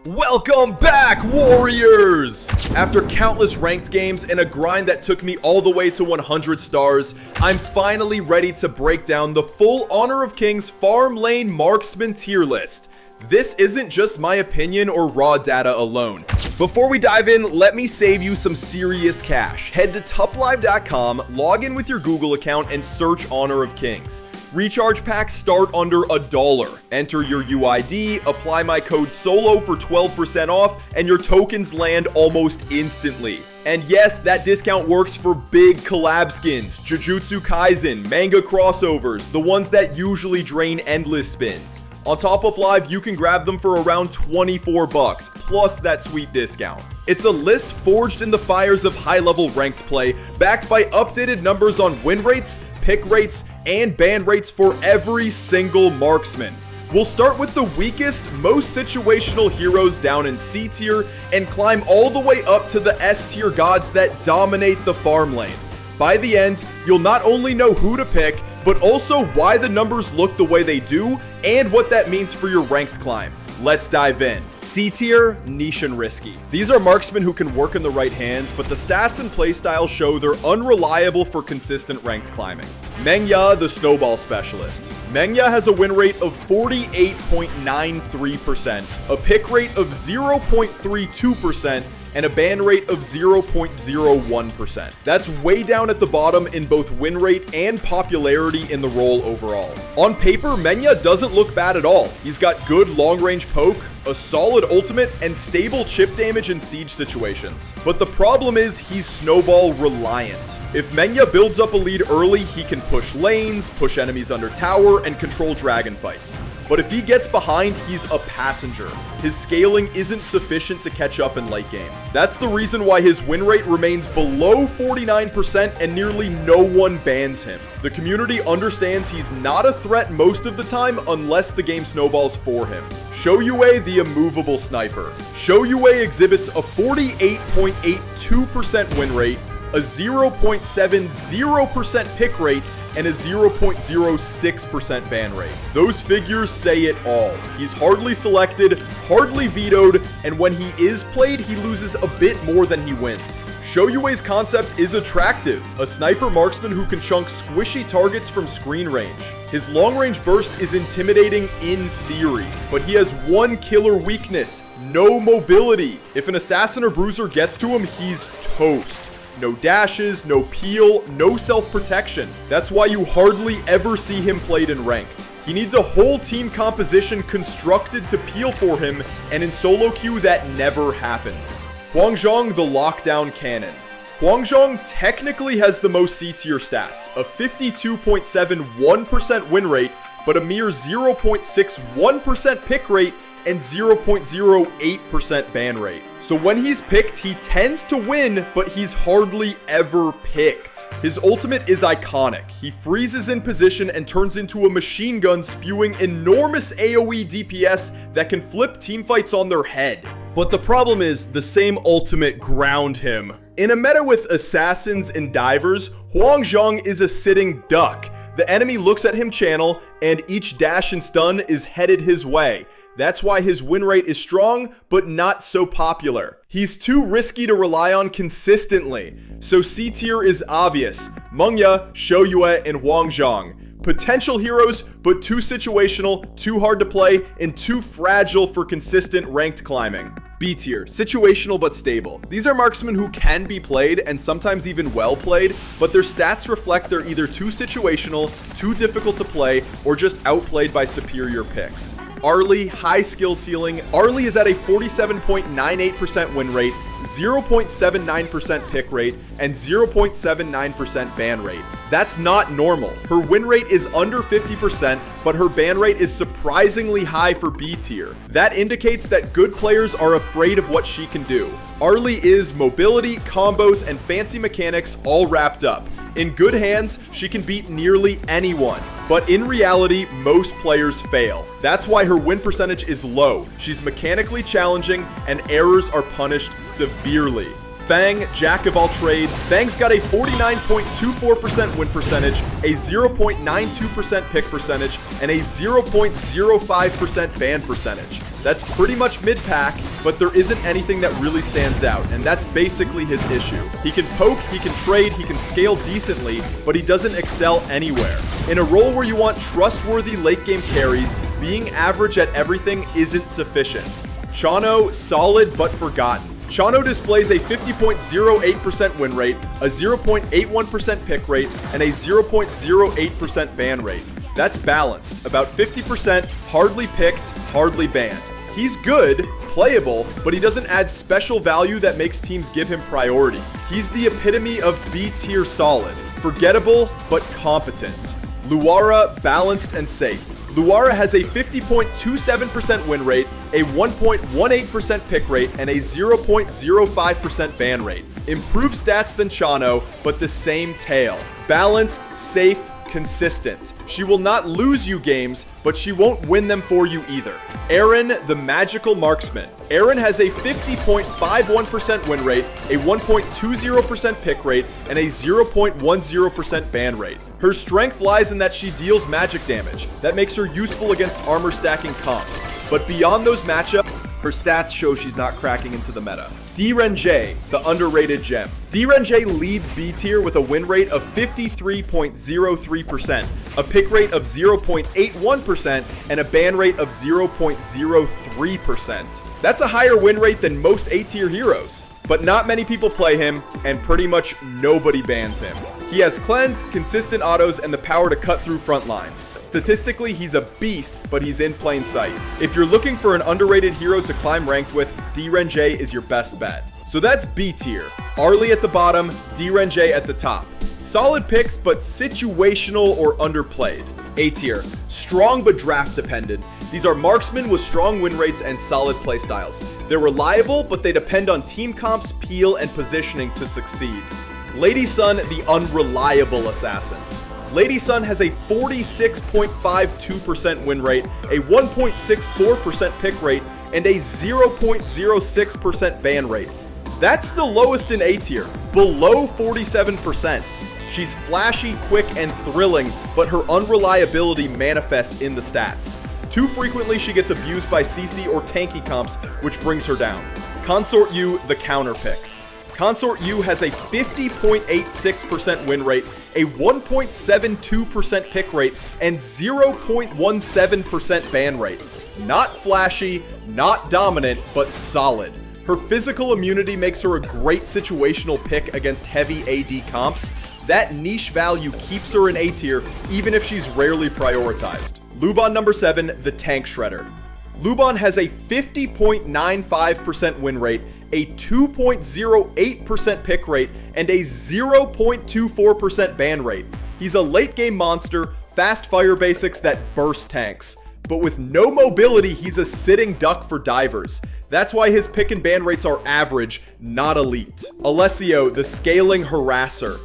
Welcome back, Warriors! After countless ranked games and a grind that took me all the way to 100 stars, I'm finally ready to break down the full Honor of Kings farm lane marksman tier list. This isn't just my opinion or raw data alone. Before we dive in, let me save you some serious cash. Head to tuplive.com, log in with your Google account, and search Honor of Kings. Recharge packs start under $1. Enter your UID, apply my code SOLO for 12% off, and your tokens land almost instantly. And yes, that discount works for big collab skins, Jujutsu Kaisen, manga crossovers, the ones that usually drain endless spins. On Top Up Live, you can grab them for around 24 bucks, plus that sweet discount. It's a list forged in the fires of high-level ranked play, backed by updated numbers on win rates, pick rates, and ban rates for every single marksman. We'll start with the weakest, most situational heroes down in C tier and climb all the way up to the S tier gods that dominate the farm lane. By the end, you'll not only know who to pick, but also why the numbers look the way they do and what that means for your ranked climb. Let's dive in. C tier, niche and risky. These are marksmen who can work in the right hands, but the stats and playstyle show they're unreliable for consistent ranked climbing. Mengya, the snowball specialist. Mengya has a win rate of 48.93%, a pick rate of 0.32%, and a ban rate of 0.01%. That's way down at the bottom in both win rate and popularity in the role overall. On paper, Mengya doesn't look bad at all. He's got good long-range poke, a solid ultimate, and stable chip damage in siege situations. But the problem is he's snowball reliant. If Mengya builds up a lead early, he can push lanes, push enemies under tower, and control dragon fights. But if he gets behind, he's a passenger. His scaling isn't sufficient to catch up in late game. That's the reason why his win rate remains below 49% and nearly no one bans him. The community understands he's not a threat most of the time unless the game snowballs for him. Shoyue, the immovable sniper. Shoyue exhibits a 48.82% win rate, a 0.70% pick rate, and a 0.06% ban rate. Those figures say it all. He's hardly selected, hardly vetoed, and when he is played, he loses a bit more than he wins. Shoyue's concept is attractive, a sniper marksman who can chunk squishy targets from screen range. His long-range burst is intimidating in theory, but he has one killer weakness: no mobility. If an assassin or bruiser gets to him, he's toast. No dashes, no peel, no self-protection. That's why you hardly ever see him played in ranked. He needs a whole team composition constructed to peel for him, and in solo queue that never happens. Huanzhong, the lockdown cannon. Huanzhong technically has the most C tier stats, a 52.71% win rate, but a mere 0.61% pick rate and 0.08% ban rate. So when he's picked, he tends to win, but he's hardly ever picked. His ultimate is iconic. He freezes in position and turns into a machine gun spewing enormous AoE DPS that can flip teamfights on their head. But the problem is, the same ultimate ground him. In a meta with assassins and divers, Huanzhong is a sitting duck. The enemy looks at him channel, and each dash and stun is headed his way. That's why his win rate is strong, but not so popular. He's too risky to rely on consistently. So C tier is obvious: Mengya, Shoyue, and Huanzhong. Potential heroes, but too situational, too hard to play, and too fragile for consistent ranked climbing. B tier, situational but stable. These are marksmen who can be played and sometimes even well played, but their stats reflect they're either too situational, too difficult to play, or just outplayed by superior picks. Arlie, high skill ceiling. Arlie is at a 47.98% win rate, 0.79% pick rate, and 0.79% ban rate. That's not normal. Her win rate is under 50%, but her ban rate is surprisingly high for B tier. That indicates that good players are afraid of what she can do. Arlie is mobility, combos, and fancy mechanics all wrapped up. In good hands, she can beat nearly anyone, but in reality, most players fail. That's why her win percentage is low. She's mechanically challenging, and errors are punished severely. Fang, jack of all trades. Fang's got a 49.24% win percentage, a 0.92% pick percentage, and a 0.05% ban percentage. That's pretty much mid-pack, but there isn't anything that really stands out, and that's basically his issue. He can poke, he can trade, he can scale decently, but he doesn't excel anywhere. In a role where you want trustworthy late game carries, being average at everything isn't sufficient. Chano, solid but forgotten. Chano displays a 50.08% win rate, a 0.81% pick rate, and a 0.08% ban rate. That's balanced, about 50% hardly picked, hardly banned. He's good, playable, but he doesn't add special value that makes teams give him priority. He's the epitome of B tier solid, forgettable but competent. Luara, balanced and safe. Luara has a 50.27% win rate, a 1.18% pick rate, and a 0.05% ban rate. Improved stats than Chano, but the same tail. Balanced, safe, consistent. She will not lose you games, but she won't win them for you either. Aaron, the magical marksman. Aaron has a 50.51% win rate, a 1.20% pick rate, and a 0.10% ban rate. Her strength lies in that she deals magic damage. That makes her useful against armor stacking comps. But beyond those matchups, her stats show she's not cracking into the meta. D-Ren-J, the underrated gem. D-Ren-J leads B tier with a win rate of 53.03%, a pick rate of 0.81%, and a ban rate of 0.03%. That's a higher win rate than most A tier heroes. But not many people play him, and pretty much nobody bans him. He has cleanse, consistent autos, and the power to cut through front lines. Statistically, he's a beast, but he's in plain sight. If you're looking for an underrated hero to climb ranked with, D-Ren-J is your best bet. So that's B tier. Arlie at the bottom, D-Ren-J at the top. Solid picks, but situational or underplayed. A tier. Strong but draft dependent. These are marksmen with strong win rates and solid playstyles. They're reliable, but they depend on team comps, peel, and positioning to succeed. Lady Sun, the unreliable assassin. Lady Sun has a 46.52% win rate, a 1.64% pick rate, and a 0.06% ban rate. That's the lowest in A tier, below 47%. She's flashy, quick, and thrilling, but her unreliability manifests in the stats. Too frequently, she gets abused by CC or tanky comps, which brings her down. Consort U, the counter pick. Consort U has a 50.86% win rate, a 1.72% pick rate, and 0.17% ban rate. Not flashy, not dominant, but solid. Her physical immunity makes her a great situational pick against heavy AD comps. That niche value keeps her in A tier, even if she's rarely prioritized. Luban number 7, the Tank Shredder. Luban has a 50.95% win rate, a 2.08% pick rate, and a 0.24% ban rate. He's a late game monster, fast fire basics that burst tanks. But with no mobility, he's a sitting duck for divers. That's why his pick and ban rates are average, not elite. Alessio, the scaling harasser.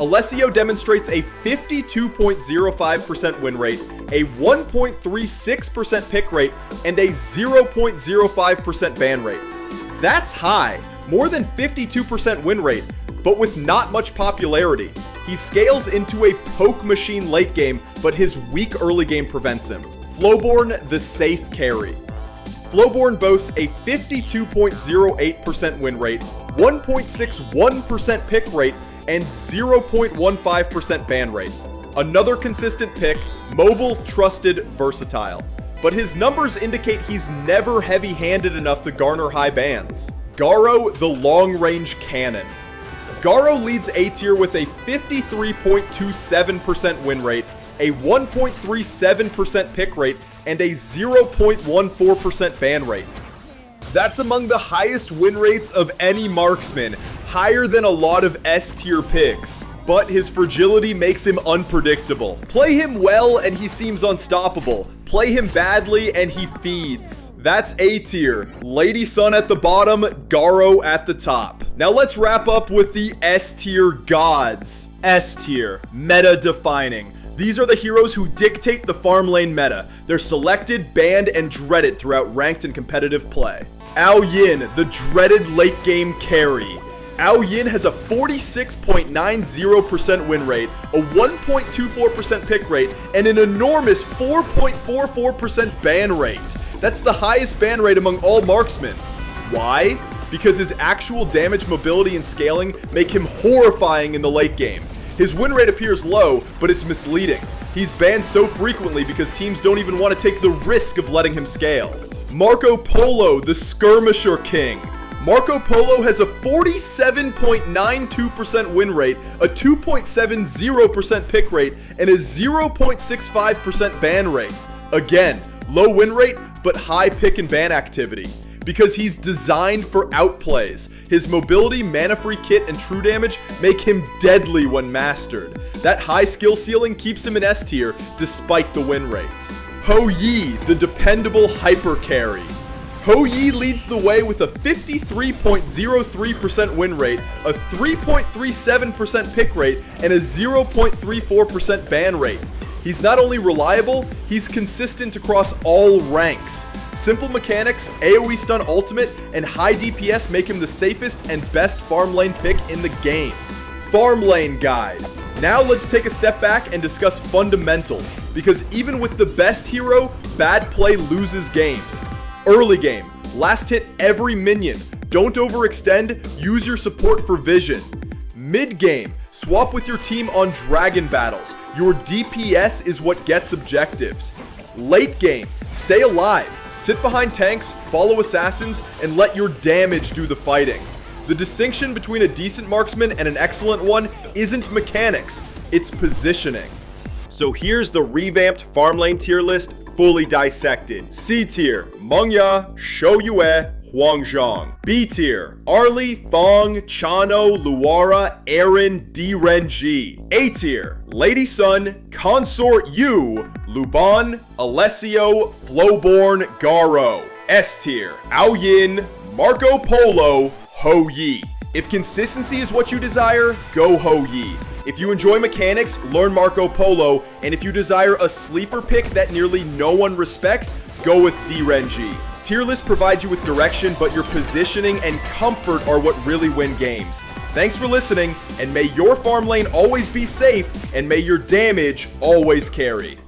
Alessio demonstrates a 52.05% win rate, a 1.36% pick rate, and a 0.05% ban rate. That's high, more than 52% win rate, but with not much popularity. He scales into a poke machine late game, but his weak early game prevents him. Flowborn, the safe carry. Flowborn boasts a 52.08% win rate, 1.61% pick rate, and 0.15% ban rate. Another consistent pick, mobile, trusted, versatile. But his numbers indicate he's never heavy-handed enough to garner high bans. Garo, the long-range cannon. Garo leads A tier with a 53.27% win rate, a 1.37% pick rate, and a 0.14% ban rate. That's among the highest win rates of any marksman, higher than a lot of S tier picks. But his fragility makes him unpredictable. Play him well and he seems unstoppable. Play him badly and he feeds. That's A tier. Lady Sun at the bottom, Garo at the top. Now let's wrap up with the S tier gods. S tier, meta defining. These are the heroes who dictate the farm lane meta. They're selected, banned, and dreaded throughout ranked and competitive play. Ao Yin, the dreaded late game carry. Ao Yin has a 46.90% win rate, a 1.24% pick rate, and an enormous 4.44% ban rate. That's the highest ban rate among all marksmen. Why? Because his actual damage, mobility, and scaling make him horrifying in the late game. His win rate appears low, but it's misleading. He's banned so frequently because teams don't even want to take the risk of letting him scale. Marco Polo, the Skirmisher King. Marco Polo has a 47.92% win rate, a 2.70% pick rate, and a 0.65% ban rate. Again, low win rate, but high pick and ban activity. Because he's designed for outplays. His mobility, mana-free kit, and true damage make him deadly when mastered. That high skill ceiling keeps him in S tier despite the win rate. Ho Yi, the dependable hyper carry. Ho Yi leads the way with a 53.03% win rate, a 3.37% pick rate, and a 0.34% ban rate. He's not only reliable, he's consistent across all ranks. Simple mechanics, AoE stun ultimate, and high DPS make him the safest and best farm lane pick in the game. Farm lane guide. Now let's take a step back and discuss fundamentals, because even with the best hero, bad play loses games. Early game, last hit every minion. Don't overextend, use your support for vision. Mid game, swap with your team on dragon battles. Your DPS is what gets objectives. Late game, stay alive. Sit behind tanks, follow assassins, and let your damage do the fighting. The distinction between a decent marksman and an excellent one isn't mechanics, it's positioning. So here's the revamped farm lane tier list fully dissected. C tier, Mengya, Shouyue, Huangzhong. B tier, Arlie, Thong, Chano, Luara, Aaron, Renji. A tier, Lady Sun, Consort Yu, Luban, Alessio, Flowborn, Garo. S tier, Aoyin, Marco Polo, Ho Yi. If consistency is what you desire, go Ho Yi. If you enjoy mechanics, learn Marco Polo, and if you desire a sleeper pick that nearly no one respects, go with Renji. Tier list provides you with direction, but your positioning and comfort are what really win games. Thanks for listening, and may your farm lane always be safe, and may your damage always carry.